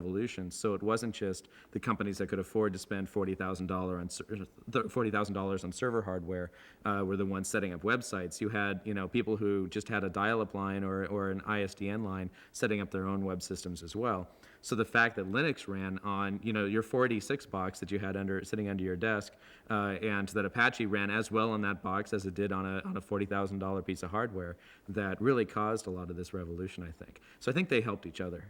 revolution. So it wasn't just the companies that could afford to spend $40,000 on server hardware were the ones setting up websites. You had, people who just had a dial-up line or an ISDN line setting up their own web systems as well. So the fact that Linux ran on, your 486 box that you had sitting under your desk, and that Apache ran as well on that box as it did on a $40,000 piece of hardware, that really caused a lot of this revolution, I think. So I think they helped each other.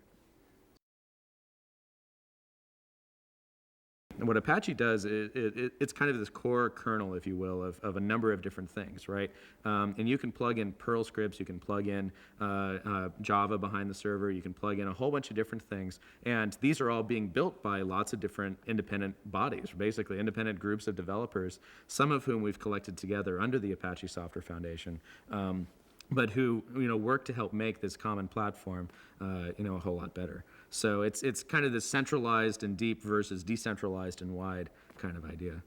And what Apache does, it's kind of this core kernel, if you will, of a number of different things, right? And you can plug in Perl scripts, you can plug in Java behind the server, you can plug in a whole bunch of different things. And these are all being built by lots of different independent bodies, basically independent groups of developers, some of whom we've collected together under the Apache Software Foundation. But who work to help make this common platform a whole lot better. So it's kind of this centralized and deep versus decentralized and wide kind of idea.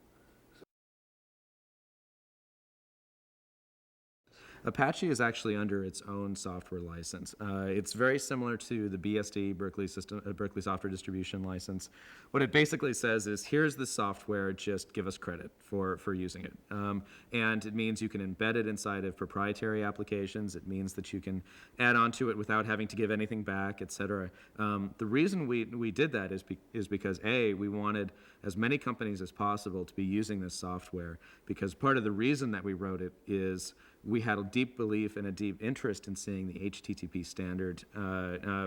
Apache is actually under its own software license. It's very similar to the BSD, Berkeley Software Distribution License. What it basically says is, here's the software, just give us credit for using it. And it means you can embed it inside of proprietary applications. It means that you can add on to it without having to give anything back, et cetera. The reason we did that is because, A, we wanted as many companies as possible to be using this software, because part of the reason that we wrote it is we had a deep belief and a deep interest in seeing the HTTP standard,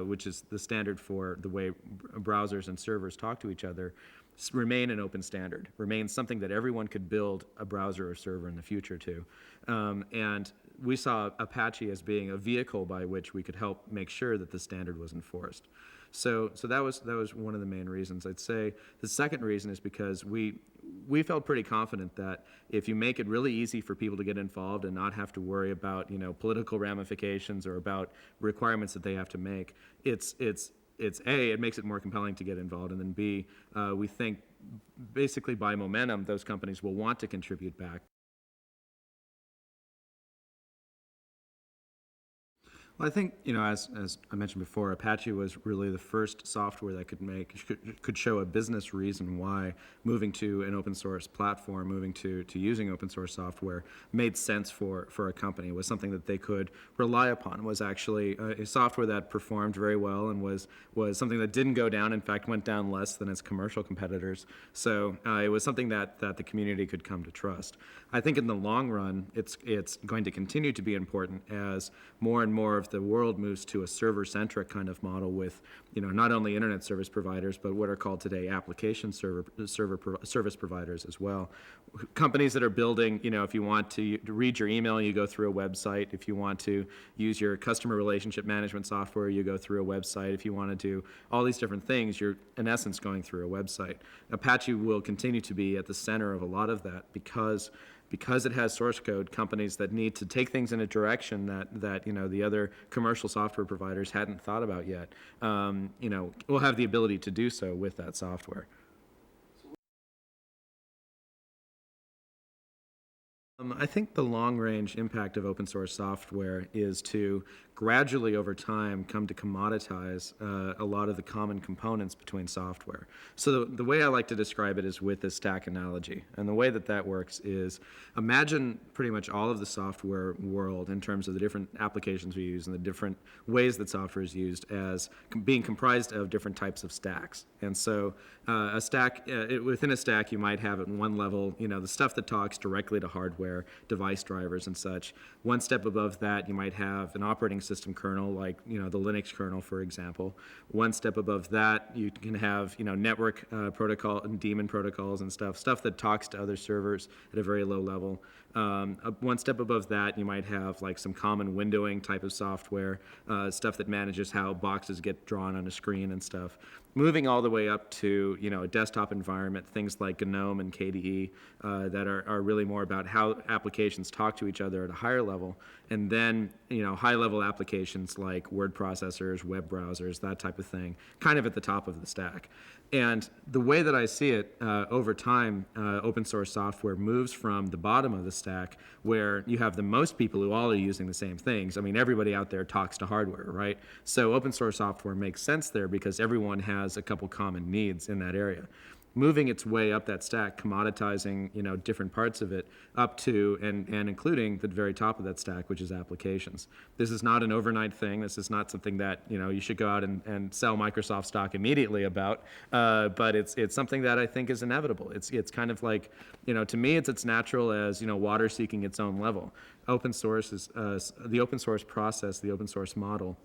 which is the standard for the way browsers and servers talk to each other, remain an open standard, remain something that everyone could build a browser or server in the future to. And we saw Apache as being a vehicle by which we could help make sure that the standard was enforced. So that was one of the main reasons. I'd say the second reason is because we felt pretty confident that if you make it really easy for people to get involved and not have to worry about political ramifications or about requirements that they have to make, it's A, it makes it more compelling to get involved, and then B, we think basically by momentum those companies will want to contribute back. Well, I think, as I mentioned before, Apache was really the first software that could show a business reason why moving to an open source platform, moving to using open source software made sense for a company. It was something that they could rely upon. It was actually a software that performed very well and was something that didn't go down, in fact, went down less than its commercial competitors. So it was something that the community could come to trust. I think in the long run, it's going to continue to be important as more and more of the world moves to a server-centric kind of model with, not only internet service providers, but what are called today application service providers as well. Companies that are building, if you want to read your email, you go through a website. If you want to use your customer relationship management software, you go through a website. If you want to do all these different things, you're in essence going through a website. Apache will continue to be at the center of a lot of that because it has source code. Companies that need to take things in a direction that the other commercial software providers hadn't thought about yet, will have the ability to do so with that software. I think the long-range impact of open source software is to gradually over time come to commoditize a lot of the common components between software. So the way I like to describe it is with the stack analogy. And the way that works is, imagine pretty much all of the software world in terms of the different applications we use and the different ways that software is used as being comprised of different types of stacks. And so a stack, within a stack you might have at one level, the stuff that talks directly to hardware, device drivers and such. One step above that you might have an operating system kernel like the Linux kernel, for example. One step above that you can have network protocol and daemon protocols and stuff that talks to other servers at a very low level. One step above that you might have like some common windowing type of software, stuff that manages how boxes get drawn on a screen and stuff. Moving all the way up to a desktop environment, things like GNOME and KDE that are really more about how applications talk to each other at a higher level, and then, high-level applications like word processors, web browsers, that type of thing, kind of at the top of the stack. And the way that I see it, over time, open source software moves from the bottom of the stack, where you have the most people who all are using the same things. I mean, everybody out there talks to hardware, right? So open source software makes sense there because everyone has a couple common needs in that area. Moving its way up that stack, commoditizing, different parts of it up to and including the very top of that stack, which is applications. This is not an overnight thing. This is not something that, you should go out and sell Microsoft stock immediately about, but it's something that I think is inevitable. It's kind of like, to me, it's as natural as, water seeking its own level. Open source is, the open source process, the open source model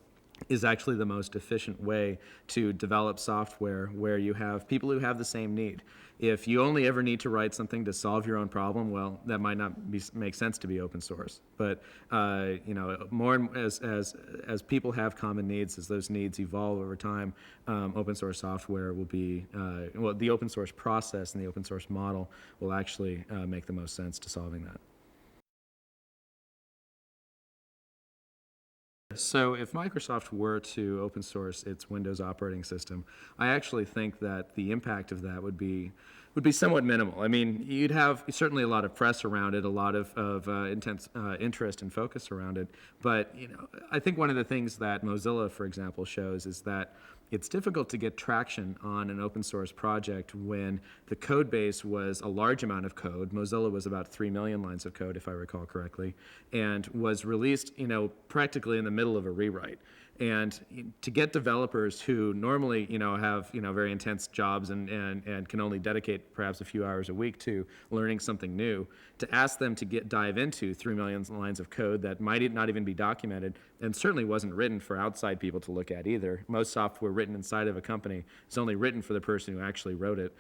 is actually the most efficient way to develop software where you have people who have the same need. If you only ever need to write something to solve your own problem, well, that might not make sense to be open source. But more and as people have common needs, as those needs evolve over time, open source software will be the open source process and the open source model will actually make the most sense to solving that. So if Microsoft were to open source its Windows operating system, I actually think that the impact of that would be somewhat minimal. I mean, you'd have certainly a lot of press around it, a lot of intense interest and focus around it. But I think one of the things that Mozilla, for example, shows is that it's difficult to get traction on an open source project when the code base was a large amount of code. Mozilla was about 3 million lines of code, if I recall correctly, and was released, practically in the middle of a rewrite. And to get developers who normally, have, very intense jobs and can only dedicate perhaps a few hours a week to learning something new, to ask them to dive into 3 million lines of code that might not even be documented and certainly wasn't written for outside people to look at either. Most software written inside of a company is only written for the person who actually wrote it.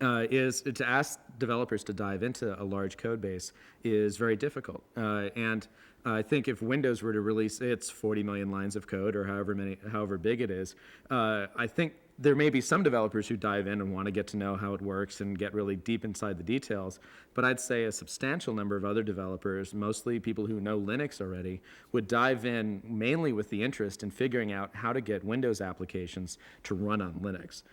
Is to ask developers to dive into a large code base is very difficult. And I think if Windows were to release its 40 million lines of code, or however big it is, I think there may be some developers who dive in and want to get to know how it works and get really deep inside the details. But I'd say a substantial number of other developers, mostly people who know Linux already, would dive in mainly with the interest in figuring out how to get Windows applications to run on Linux.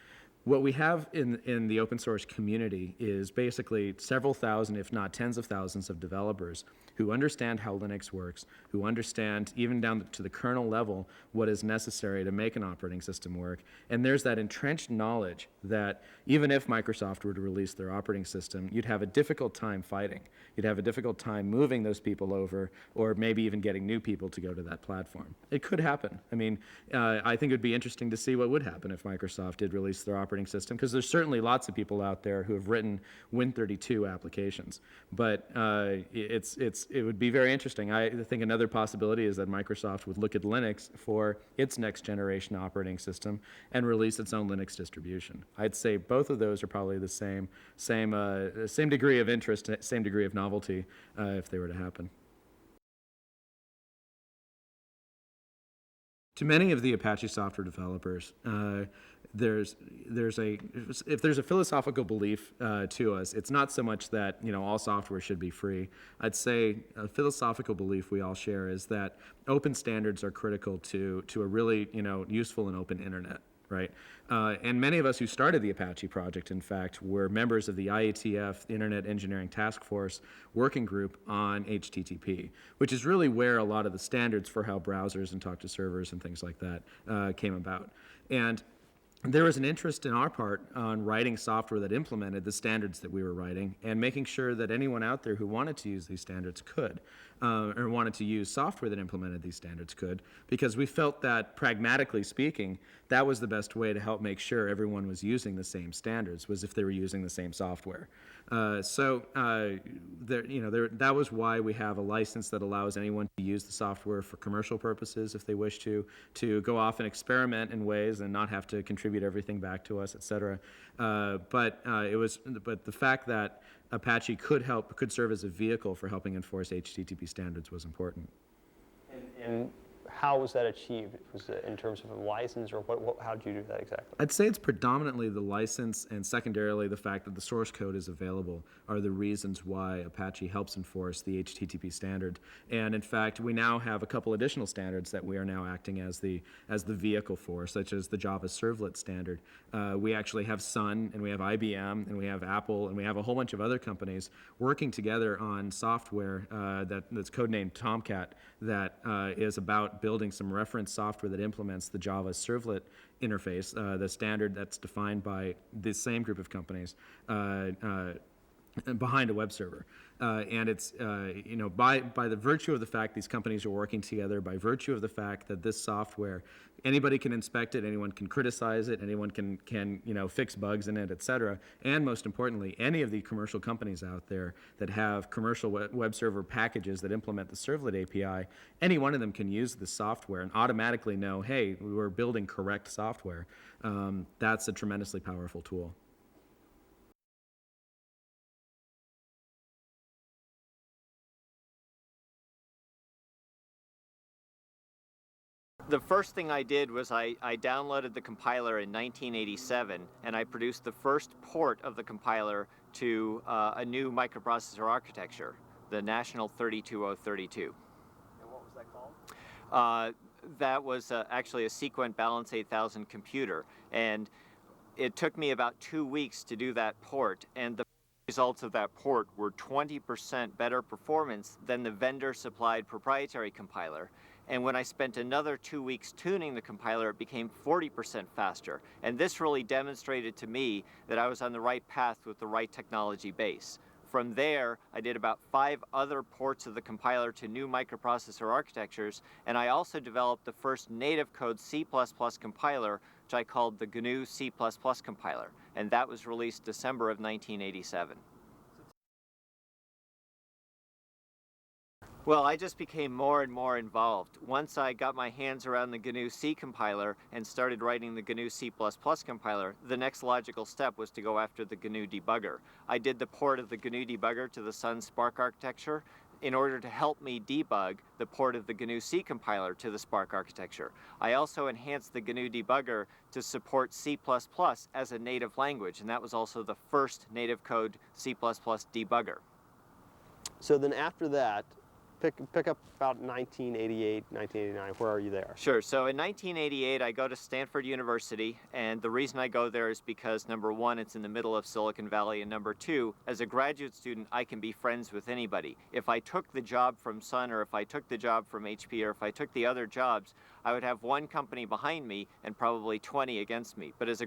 What we have in the open source community is basically several thousand, if not tens of thousands of developers who understand how Linux works, who understand even down to the kernel level what is necessary to make an operating system work. And there's that entrenched knowledge that even if Microsoft were to release their operating system, you'd have a difficult time fighting. You'd have a difficult time moving those people over, or maybe even getting new people to go to that platform. It could happen. I mean, I think it would be interesting to see what would happen if Microsoft did release their operating system, because there's certainly lots of people out there who have written Win32 applications. But it would be very interesting. I think another possibility is that Microsoft would look at Linux for its next generation operating system and release its own Linux distribution. I'd say both of those are probably the same degree of interest, same degree of novelty if they were to happen. To many of the Apache software developers, if there's a philosophical belief to us, it's not so much that all software should be free. I'd say a philosophical belief we all share is that open standards are critical to a really useful and open internet. Right, and many of us who started the Apache project, in fact, were members of the IETF, the Internet Engineering Task Force working group on HTTP, which is really where a lot of the standards for how browsers and talk to servers and things like that came about. And there was an interest in our part on writing software that implemented the standards that we were writing and making sure that anyone out there who wanted to use these standards could, or wanted to use software that implemented these standards could, because we felt that, pragmatically speaking, that was the best way to help make sure everyone was using the same standards, was if they were using the same software. That was why we have a license that allows anyone to use the software for commercial purposes if they wish to go off and experiment in ways and not have to contribute everything back to us, et cetera. But the fact that Apache could serve as a vehicle for helping enforce HTTP standards was important. And how was that achieved? Was it in terms of a license, or how did you do that exactly? I'd say it's predominantly the license and secondarily the fact that the source code is available are the reasons why Apache helps enforce the HTTP standard. And in fact, we now have a couple additional standards that we are now acting as the vehicle for, such as the Java Servlet standard. We actually have Sun, and we have IBM, and we have Apple, and we have a whole bunch of other companies working together on software that's codenamed Tomcat that is about building some reference software that implements the Java Servlet interface, the standard that's defined by the same group of companies behind a web server. And it's, by the virtue of the fact these companies are working together, by virtue of the fact that this software, anybody can inspect it, anyone can criticize it, anyone can fix bugs in it, et cetera. And most importantly, any of the commercial companies out there that have commercial web server packages that implement the Servlet API, any one of them can use the software and automatically know, hey, we're building correct software. That's a tremendously powerful tool. The first thing I did was I downloaded the compiler in 1987, and I produced the first port of the compiler to a new microprocessor architecture, the National 32032. And what was that called? That was actually a Sequent Balance 8000 computer, and it took me about 2 weeks to do that port, and the results of that port were 20% better performance than the vendor-supplied proprietary compiler. And when I spent another 2 weeks tuning the compiler, it became 40% faster. And this really demonstrated to me that I was on the right path with the right technology base. From there, I did about 5 other ports of the compiler to new microprocessor architectures, and I also developed the first native code C++ compiler, which I called the GNU C++ compiler. And that was released December of 1987. Well, I just became more and more involved. Once I got my hands around the GNU C compiler and started writing the GNU C++ compiler, the next logical step was to go after the GNU debugger. I did the port of the GNU debugger to the Sun Spark architecture in order to help me debug the port of the GNU C compiler to the Spark architecture. I also enhanced the GNU debugger to support C++ as a native language, and that was also the first native code C++ debugger. So then after that, pick up about 1988, 1989. Where are you there? Sure. So in 1988, I go to Stanford University, and the reason I go there is because, number one, it's in the middle of Silicon Valley, and number two, as a graduate student, I can be friends with anybody. If I took the job from Sun, or if I took the job from HP, or if I took the other jobs, I would have one company behind me and probably 20 against me. But as a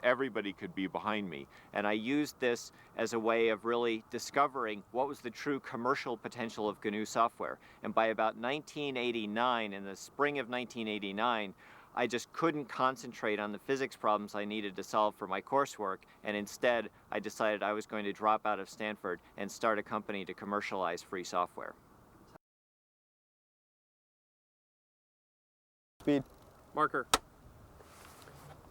everybody could be behind me. And I used this as a way of really discovering what was the true commercial potential of GNU software. And by about 1989, in the spring of 1989, I just couldn't concentrate on the physics problems I needed to solve for my coursework, and instead I decided I was going to drop out of Stanford and start a company to commercialize free software. Speed. Marker.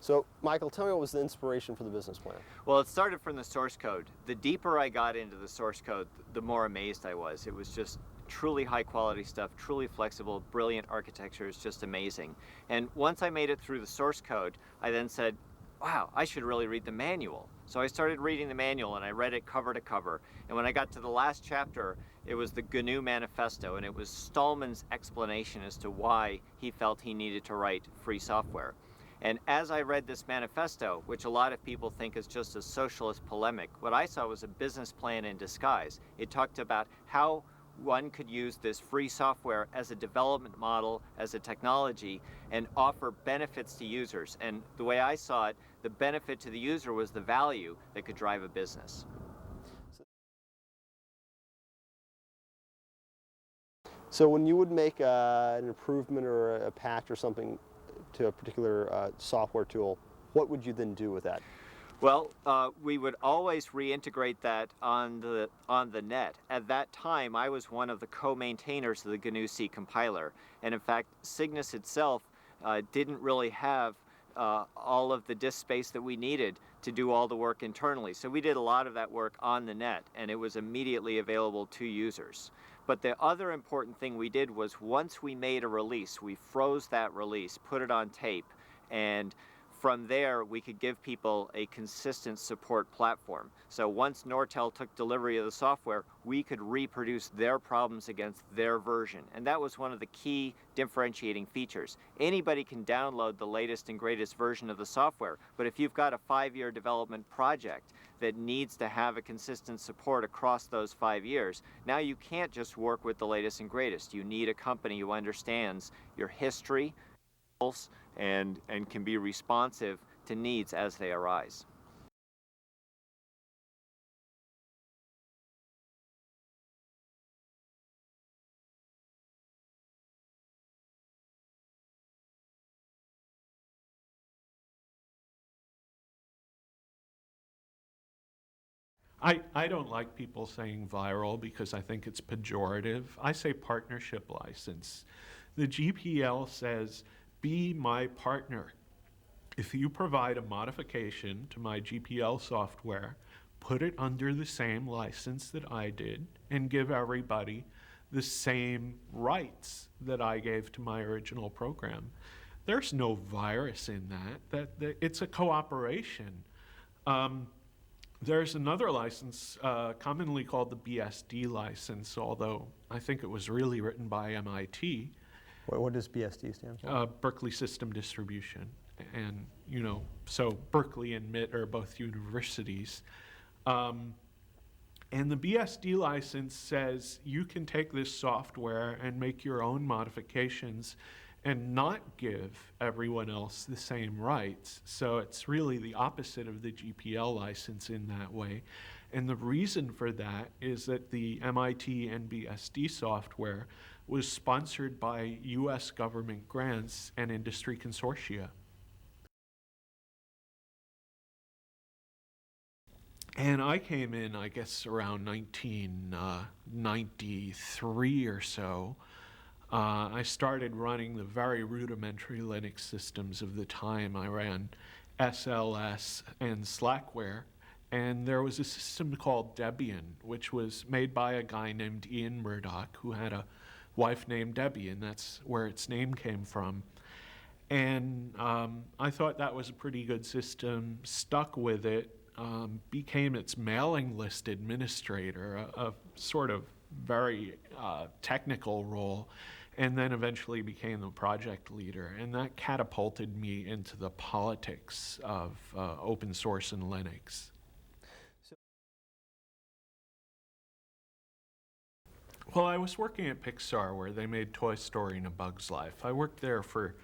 So, Michael, tell me what was the inspiration for the business plan? Well, it started from the source code. The deeper I got into the source code, the more amazed I was. It was just truly high quality stuff, truly flexible, brilliant architecture. It's just amazing. And once I made it through the source code, I then said, wow, I should really read the manual. So I started reading the manual, and I read it cover to cover. And when I got to the last chapter, it was the GNU Manifesto, and it was Stallman's explanation as to why he felt he needed to write free software. And as I read this manifesto, which a lot of people think is just a socialist polemic, what I saw was a business plan in disguise. It talked about how one could use this free software as a development model, as a technology, and offer benefits to users. And the way I saw it, the benefit to the user was the value that could drive a business. So when you would make an improvement or a patch or something to a particular software tool, what would you then do with that? Well, we would always reintegrate that on the net. At that time, I was one of the co-maintainers of the GNU C compiler, and in fact, Cygnus itself didn't really have all of the disk space that we needed to do all the work internally. So we did a lot of that work on the net, and it was immediately available to users. But the other important thing we did was once we made a release, we froze that release, put it on tape, and from there we could give people a consistent support platform. So once Nortel took delivery of the software, we could reproduce their problems against their version. And that was one of the key differentiating features. Anybody can download the latest and greatest version of the software, but if you've got a 5-year development project that needs to have a consistent support across those 5 years, now you can't just work with the latest and greatest. You need a company who understands your history and can be responsive to needs as they arise. I don't like people saying viral because I think it's pejorative. I say partnership license. The GPL says, be my partner. If you provide a modification to my GPL software, put it under the same license that I did and give everybody the same rights that I gave to my original program. There's no virus in that it's a cooperation. There's another license, commonly called the BSD license, although I think it was really written by MIT. What does BSD stand for? Berkeley System Distribution. And, so Berkeley and MIT are both universities. And the BSD license says you can take this software and make your own modifications and not give everyone else the same rights. So it's really the opposite of the GPL license in that way. And the reason for that is that the MIT and BSD software was sponsored by US government grants and industry consortia. And I came in, I guess, around 1993 or so. I started running the very rudimentary Linux systems of the time. I ran SLS and Slackware. And there was a system called Debian, which was made by a guy named Ian Murdoch, who had a wife named Debbie, and that's where its name came from. And I thought that was a pretty good system, stuck with it, became its mailing list administrator, a sort of very technical role, and then eventually became the project leader. And that catapulted me into the politics of open source and Linux. Well, I was working at Pixar where they made Toy Story and A Bug's Life. I worked there for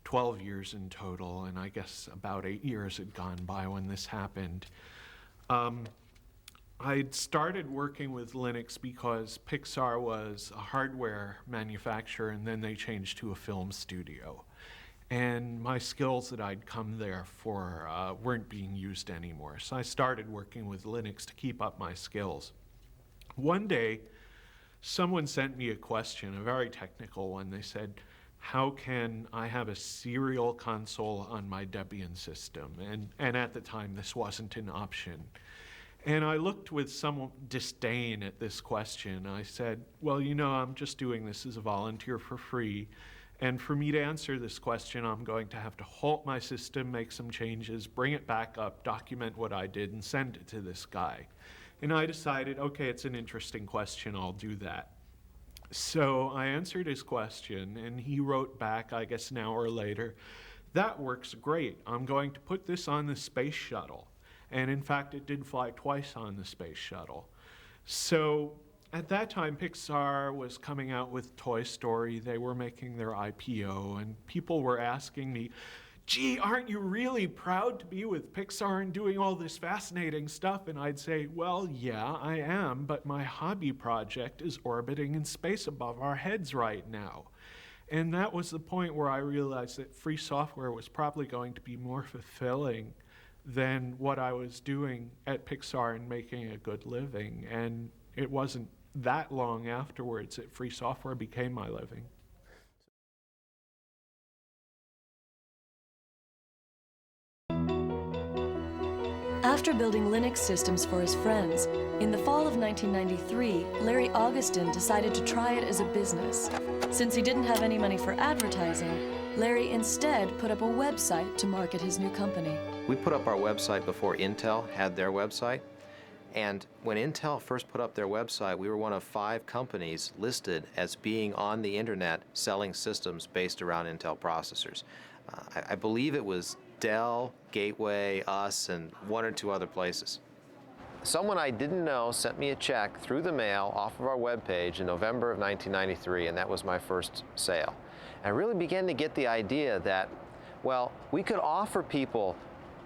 12 years in total, and I guess about 8 years had gone by when this happened. I'd started working with Linux because Pixar was a hardware manufacturer, and then they changed to a film studio. And my skills that I'd come there for weren't being used anymore. So I started working with Linux to keep up my skills. One day, someone sent me a question, a very technical one. They said, how can I have a serial console on my Debian system? And at the time, this wasn't an option. And I looked with some disdain at this question. I said, well, I'm just doing this as a volunteer for free. And for me to answer this question, I'm going to have to halt my system, make some changes, bring it back up, document what I did, and send it to this guy. And I decided, okay, it's an interesting question, I'll do that. So I answered his question, and he wrote back, I guess an hour later, that works great. I'm going to put this on the space shuttle. And in fact, it did fly twice on the space shuttle. So at that time, Pixar was coming out with Toy Story. They were making their IPO, and people were asking me, gee, aren't you really proud to be with Pixar and doing all this fascinating stuff? And I'd say, well, yeah, I am, but my hobby project is orbiting in space above our heads right now. And that was the point where I realized that free software was probably going to be more fulfilling than what I was doing at Pixar and making a good living. And it wasn't that long afterwards that free software became my living. After building Linux systems for his friends, in the fall of 1993, Larry Augustin decided to try it as a business. Since he didn't have any money for advertising, Larry instead put up a website to market his new company. We put up our website before Intel had their website. And when Intel first put up their website, we were one of 5 companies listed as being on the internet selling systems based around Intel processors. I believe it was Dell, Gateway, us, and 1 or 2 other places. Someone I didn't know sent me a check through the mail off of our webpage in November of 1993, and that was my first sale. And I really began to get the idea that, well, we could offer people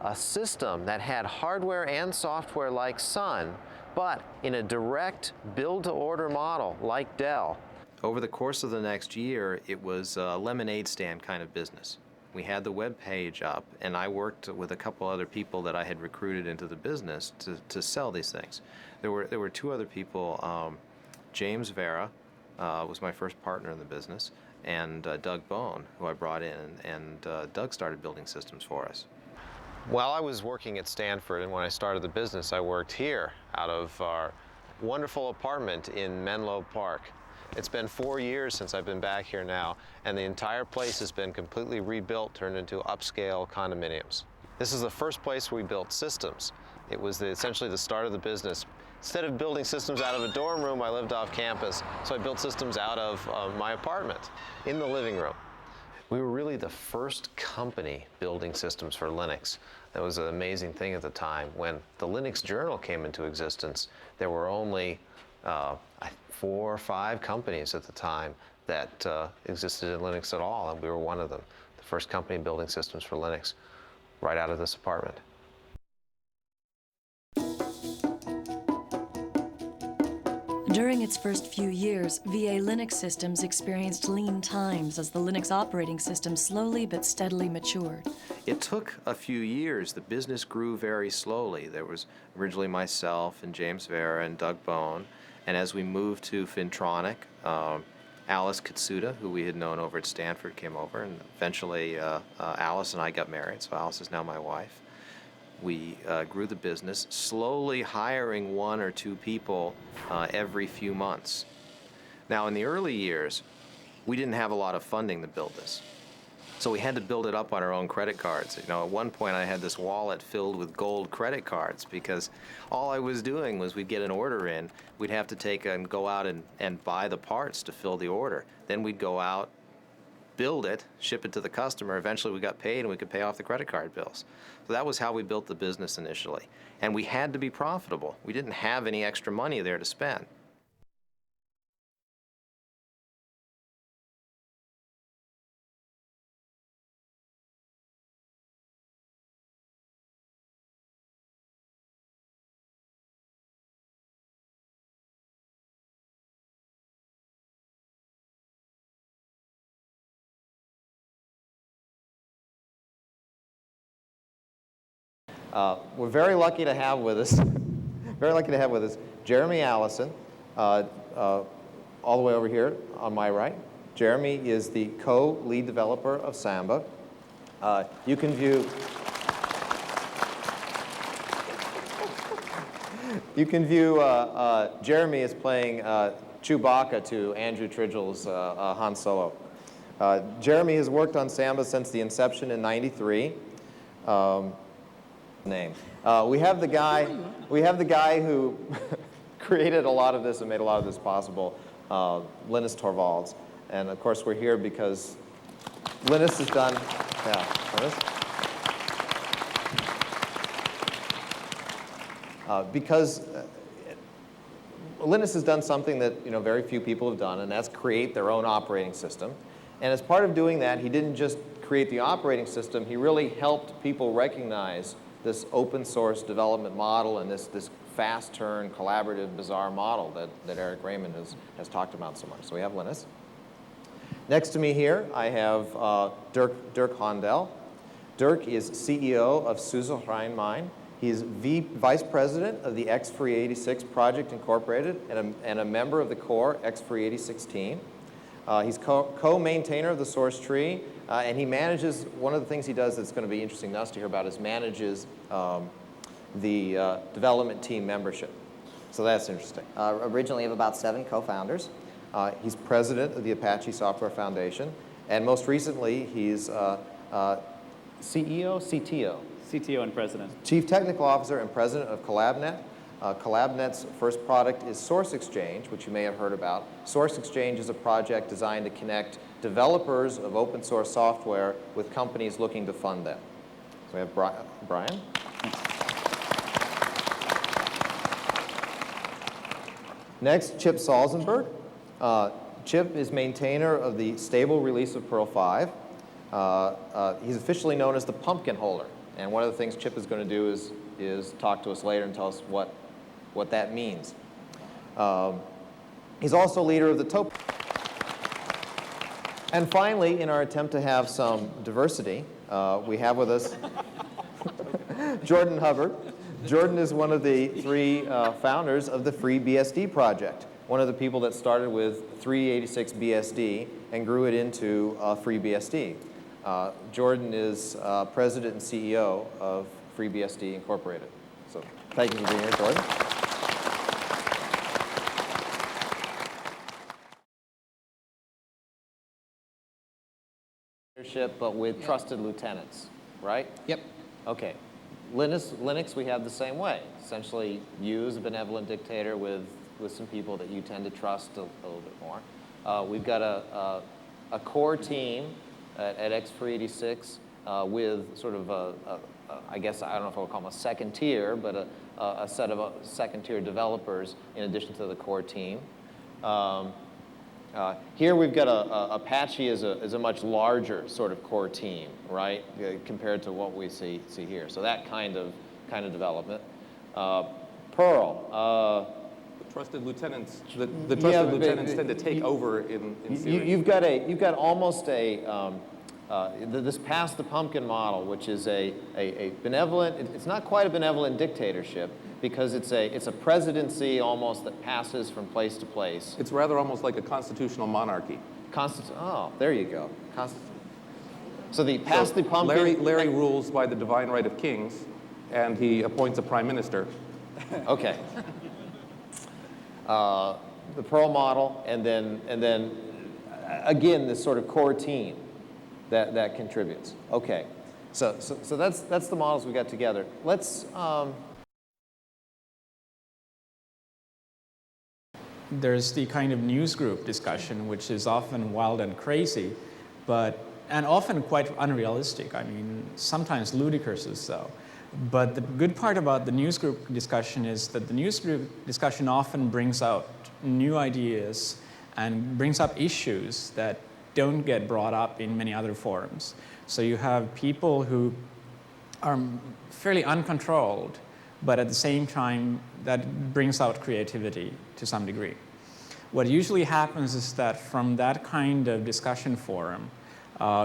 a system that had hardware and software like Sun, but in a direct build-to-order model like Dell. Over the course of the next year, it was a lemonade stand kind of business. We had the web page up, and I worked with a couple other people that I had recruited into the business to sell these things. There were 2 other people. James Vera was my first partner in the business, and Doug Bone, who I brought in, and Doug started building systems for us. While I was working at Stanford, and when I started the business, I worked here out of our wonderful apartment in Menlo Park. It's been 4 years since I've been back here now, and the entire place has been completely rebuilt, turned into upscale condominiums. This is the first place we built systems. It was essentially the start of the business. Instead of building systems out of a dorm room, I lived off campus, so I built systems out of my apartment in the living room. We were really the first company building systems for Linux. That was an amazing thing at the time. When the Linux Journal came into existence, there were only 4 or 5 companies at the time that existed in Linux at all, and we were one of them. The first company building systems for Linux right out of this apartment. During its first few years, VA Linux systems experienced lean times as the Linux operating system slowly but steadily matured. It took a few years. The business grew very slowly. There was originally myself and James Vera and Doug Bone, and as we moved to Fintronic, Alice Katsuda, who we had known over at Stanford, came over, and eventually Alice and I got married, so Alice is now my wife. We grew the business, slowly hiring 1 or 2 people every few months. Now, in the early years, we didn't have a lot of funding to build this. So we had to build it up on our own credit cards. You know, at one point I had this wallet filled with gold credit cards because all I was doing was we'd get an order in, we'd have to take and go out and buy the parts to fill the order. Then we'd go out, build it, ship it to the customer. Eventually we got paid and we could pay off the credit card bills. So that was how we built the business initially. And we had to be profitable. We didn't have any extra money there to spend. We're very lucky to have with us, Jeremy Allison, all the way over here on my right. Jeremy is the co-lead developer of Samba. You can view Jeremy as playing Chewbacca to Andrew Tridgel's Han Solo. Jeremy has worked on Samba since the inception in '93. Name. We have the guy who created a lot of this and made a lot of this possible, Linus Torvalds. And of course we're here because Linus has done, Linus has done something that very few people have done, and that's create their own operating system. And as part of doing that, he didn't just create the operating system, he really helped people recognize this open source development model and this fast turn, collaborative, bizarre model that Eric Raymond has talked about so much. So we have Linus. Next to me here, I have Dirk Hondel. Dirk is CEO of Suzelrein Mine. He's Vice President of the X386 Project Incorporated and a member of the core X386 team. He's co-maintainer of the source tree, and he manages, one of the things he does that's going to be interesting to us to hear about is manages the development team membership. So that's interesting. Originally of about 7 co-founders. He's president of the Apache Software Foundation, and most recently he's CEO, CTO? CTO and president. Chief Technical Officer and President of CollabNet. CollabNet's first product is Source Exchange, which you may have heard about. Source Exchange is a project designed to connect developers of open source software with companies looking to fund them. So we have Brian. Next, Chip Salzenberg. Chip is maintainer of the stable release of Perl 5. He's officially known as the pumpkin holder. And one of the things Chip is going to do is talk to us later and tell us what that means. He's also leader of the TOP. And finally, in our attempt to have some diversity, we have with us Jordan Hubbard. Jordan is one of the 3 founders of the FreeBSD project, one of the people that started with 386 BSD and grew it into FreeBSD. Jordan is president and CEO of FreeBSD Incorporated. So thank you for being here, Jordan. Leadership, but with trusted lieutenants, right? Yep. Okay. Linux, we have the same way. Essentially, you as a benevolent dictator with some people that you tend to trust a little bit more. We've got a core team at X386 with sort of I guess, I don't know if I would call them a second tier, but a set of second tier developers in addition to the core team. Here we've got Apache is a much larger sort of core team, right, compared to what we see here. So that kind of development. Perl. Trusted lieutenants. The trusted lieutenants tend to take over in series. You've got almost a this pass the pumpkin model, which is a benevolent. It's not quite a benevolent dictatorship, because it's a presidency almost that passes from place to place. It's rather almost like a constitutional monarchy. Oh, there you go. So the pass the pumpkin. Larry rules by the divine right of kings, and he appoints a prime minister. Okay. The Perl model, and then again this sort of core team that contributes. Okay. So that's the models we got together. Let's. There's the kind of newsgroup discussion, which is often wild and crazy, and often quite unrealistic. I mean, sometimes ludicrously so. But the good part about the newsgroup discussion is that the newsgroup discussion often brings out new ideas and brings up issues that don't get brought up in many other forums. So you have people who are fairly uncontrolled, but at the same time, that brings out creativity to some degree. What usually happens is that from that kind of discussion forum,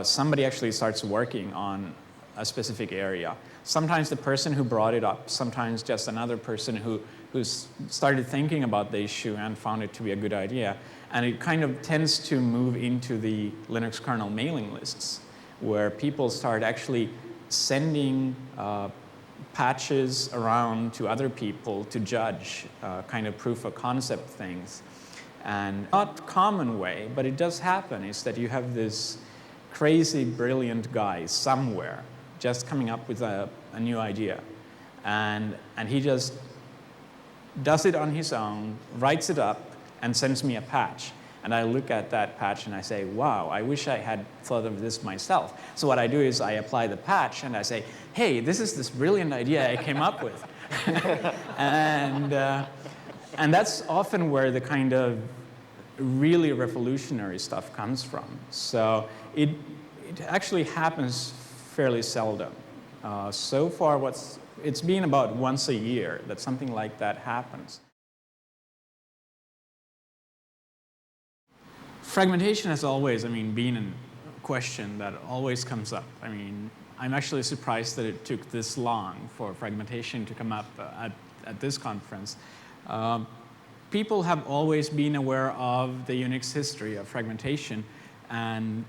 somebody actually starts working on a specific area. Sometimes the person who brought it up, sometimes just another person who started thinking about the issue and found it to be a good idea. And it kind of tends to move into the Linux kernel mailing lists, where people start actually sending patches around to other people to judge kind of proof of concept things. And not common way, but it does happen, is that you have this crazy, brilliant guy somewhere just coming up with a new idea. And he just does it on his own, writes it up, and sends me a patch. And I look at that patch and I say, wow, I wish I had thought of this myself. So what I do is I apply the patch and I say, hey, this is this brilliant idea I came up with. and that's often where the kind of really revolutionary stuff comes from. So it actually happens fairly seldom. So far, it's been about once a year that something like that happens. Fragmentation has always, been a question that always comes up. I'm actually surprised that it took this long for fragmentation to come up at this conference. People have always been aware of the Unix history of fragmentation and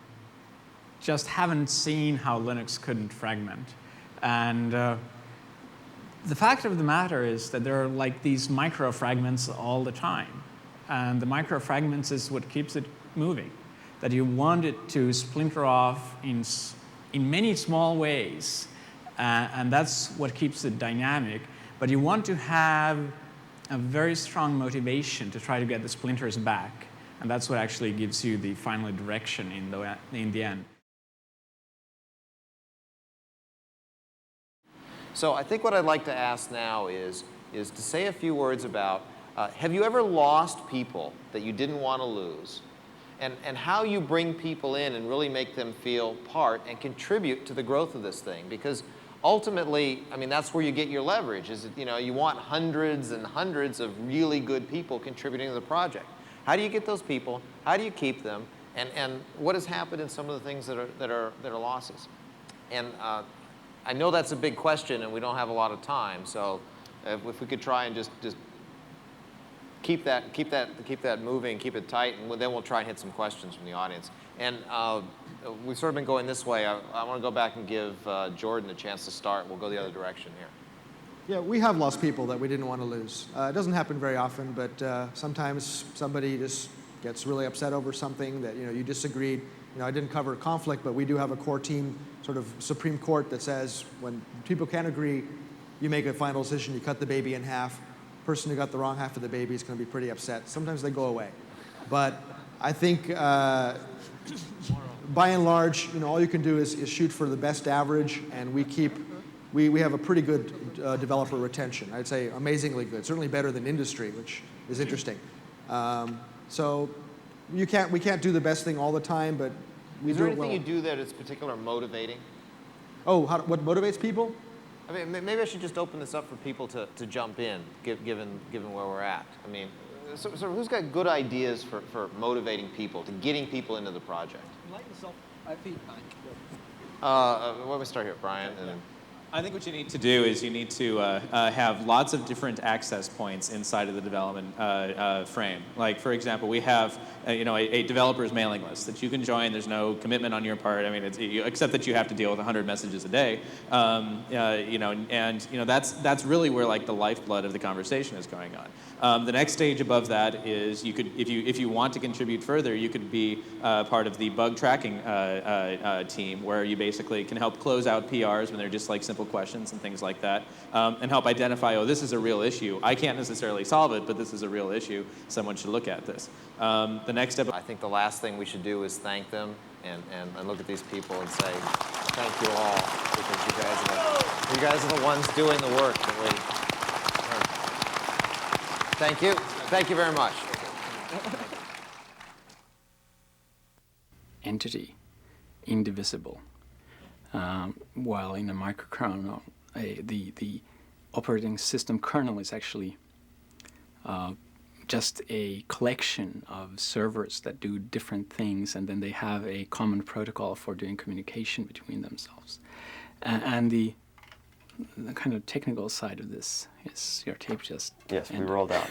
just haven't seen how Linux couldn't fragment. And The fact of the matter is that there are like these microfragments all the time. And the microfragments is what keeps it moving. That you want it to splinter off in many small ways. And that's what keeps it dynamic. But you want to have a very strong motivation to try to get the splinters back. And that's what actually gives you the final direction in the end. So I think what I'd like to ask now is to say a few words about, have you ever lost people that you didn't want to lose? And how you bring people in and really make them feel part and contribute to the growth of this thing. Because ultimately, I mean, that's where you get your leverage, is that, you want hundreds and hundreds of really good people contributing to the project. How do you get those people? How do you keep them? And what has happened in some of the things that are losses? And I know that's a big question, and we don't have a lot of time. So if we could try and just keep that moving, keep it tight, and then we'll try and hit some questions from the audience. And we've sort of been going this way. I want to go back and give Jordan a chance to start. We'll go the other direction here. Yeah, we have lost people that we didn't want to lose. It doesn't happen very often, but sometimes somebody just gets really upset over something that you disagreed. I didn't cover conflict, but we do have a core team, sort of Supreme Court, that says when people can't agree, you make a final decision, you cut the baby in half. The person who got the wrong half of the baby is going to be pretty upset. Sometimes they go away. But I think by and large, all you can do is shoot for the best average, and we have a pretty good developer retention. I'd say amazingly good, certainly better than industry, which is interesting. So we can't do the best thing all the time, but we do it well. Is there anything you do that is particularly motivating? Oh, what motivates people? I mean, maybe I should just open this up for people to jump in, given where we're at. I mean, so who's got good ideas for motivating people, to getting people into the project? Light yourself. Feedback. Why don't we start here, Brian? And then I think what you need to do is you need to have lots of different access points inside of the development frame. Like, for example, we have a developer's mailing list that you can join. There's no commitment on your part. I mean, except that you have to deal with 100 messages a day. That's really where like the lifeblood of the conversation is going on. The next stage above that is if you want to contribute further, you could be part of the bug tracking team, where you basically can help close out PRs when they're just like simple questions and things like that, and help identify, oh, this is a real issue. I can't necessarily solve it, but this is a real issue. Someone should look at this. The next step. I think the last thing we should do is thank them and look at these people and say, thank you all, because you guys are the ones doing the work that we. Thank you. Thank you very much. Entity, indivisible. While in a microkernel, the operating system kernel is actually just a collection of servers that do different things, and then they have a common protocol for doing communication between themselves. And the kind of technical side of this is your tape just Yes, ended. we rolled out.